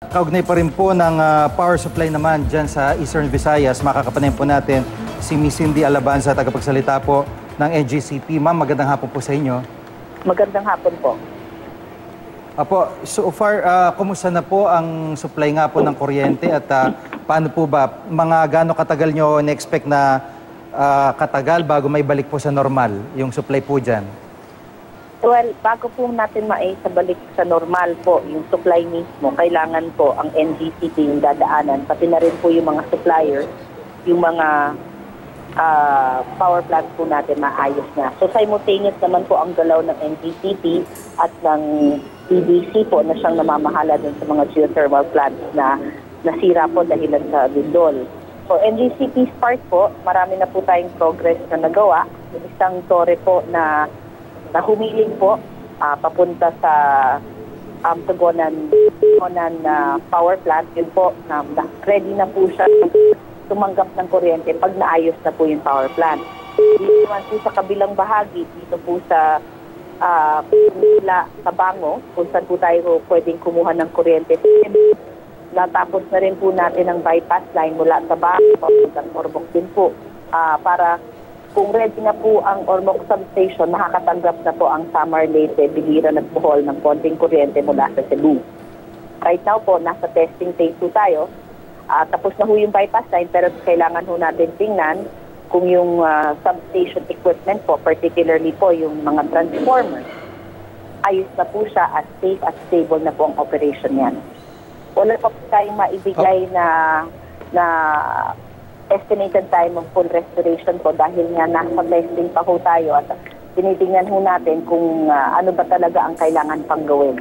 Kaugnay pa rin po ng power supply naman dyan sa Eastern Visayas. Makakapanin po natin si Miss Cindy Alabanza, tagapagsalita po ng NGCP. Ma'am, magandang hapon po sa inyo. Magandang hapon po. Apo, so far, kumusta na po ang supply nga po ng kuryente at paano po ba, mga gaano katagal nyo na-expect na katagal bago may balik po sa normal yung supply po dyan? Well, bago po natin maisabalik sa normal po yung supply mismo, kailangan po ang NGCP yung dadaanan, pati na rin po yung mga supplier, yung mga power plants po natin maayos na. So simultaneous naman po ang galaw ng NGCP at ng EDC po na siyang namamahala dun sa mga geothermal plants na nasira po dahilan sa lindol. So NGCP's part po, marami na po tayong progress na nagawa. Isang tore po na humiling po papunta sa Tugonan power plant. Yun po, ready na po siya tumanggap ng kuryente pag naayos na po yung power plant. Dito naman po sa kabilang bahagi, dito po sa Tabango, kung saan po tayo pwedeng kumuha ng kuryente. Natapos na rin po natin ang bypass line mula Tabango, papuntang Ormoc din po, para kung ready na po ang Ormoc substation, makakatanggap na po ang Samar, Leyte, Biliran at Bohol ng konting kuryente mula sa Cebu. Right now po, nasa testing phase 2 tayo. Tapos na ho yung bypass line, pero kailangan ho natin tingnan kung yung substation equipment po, particularly po yung mga transformers, ayos na po siya at safe at stable na po ang operation yan. Wala pa po tayong maibigay na estimated time of full restoration po dahil nga nasa testing pa ho tayo at tinitingnan ho natin kung ano ba talaga ang kailangan pang gawin.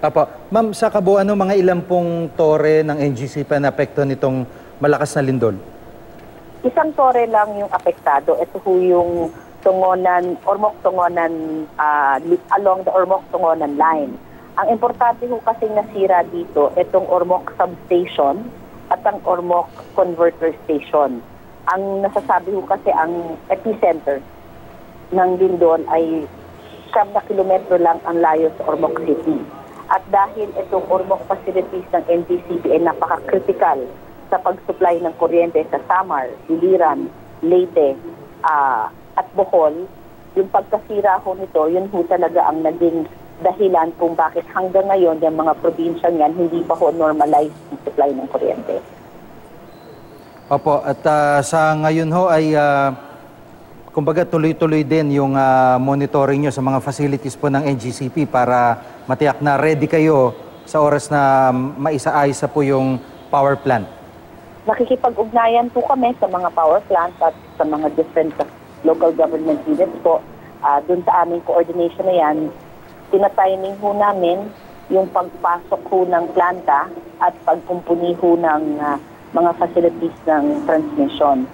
Apo, ma'am, sa kabuuan mga ilang pong tore ng NGCP na apekto nitong malakas na lindol? Isang tore lang yung apektado. Ito ho yung Ormoc-Tungonan, along the Ormoc-Tungonan line. Ang importante ho kasing nasira dito, itong Ormoc substation at ang Ormoc converter station. Ang nasasabi ho kasi ang epicenter ng lindol ay 9 na kilometro lang ang layo sa Ormoc City. At dahil itong Ormoc facilities ng NGCP ay napaka-critical sa pag-supply ng kuryente sa Samar, Biliran, Leyte, at Bohol, yung pagkasira ho nito, yun ho talaga ang naging dahilan kung bakit hanggang ngayon yung mga probinsya yan hindi pa ho normalized yung supply ng kuryente. Opo, at sa ngayon ho ay kumbaga tuloy-tuloy din yung monitoring nyo sa mga facilities po ng NGCP para matiyak na ready kayo sa oras na maisaayos po yung power plant. Nakikipag-ugnayan po kami sa mga power plants at sa mga different local government units po. Doon sa aming coordination na yan, tinatiming ho namin yung pagpasok ho ng planta at pagkumpuni ho ng mga facilities ng transmission.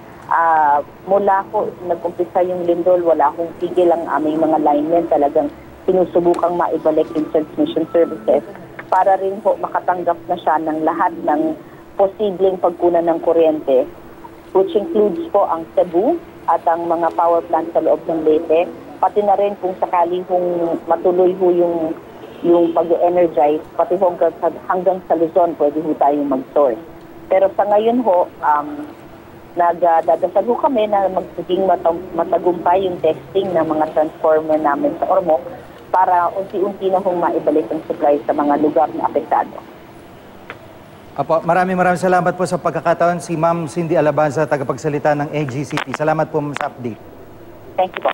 Mula ko, nag-umpisa yung lindol, wala akong tigil ang aming mga linemen. Talagang sinusubukang maibalik yung transmission services para rin ho makatanggap na siya ng lahat ng posibleng pagkunan ng kuryente, which includes po ang Cebu at ang mga power plant sa loob ng Leyte, pati na rin kung sakali kung matuloy ho yung pag-energize, pati hanggang sa Luzon pwede ho tayong mag-source. Pero sa ngayon ho, nagdadasal ho kami na magiging matagumpay yung testing ng mga transformer namin sa Ormoc para unti-unti na hong maibalik ang supply sa mga lugar na apektado. Apo, maraming salamat po sa pagkakataon. Si Ma'am Cindy Alabanza, tagapagsalita ng NGCP. Salamat po sa update. Thank you po.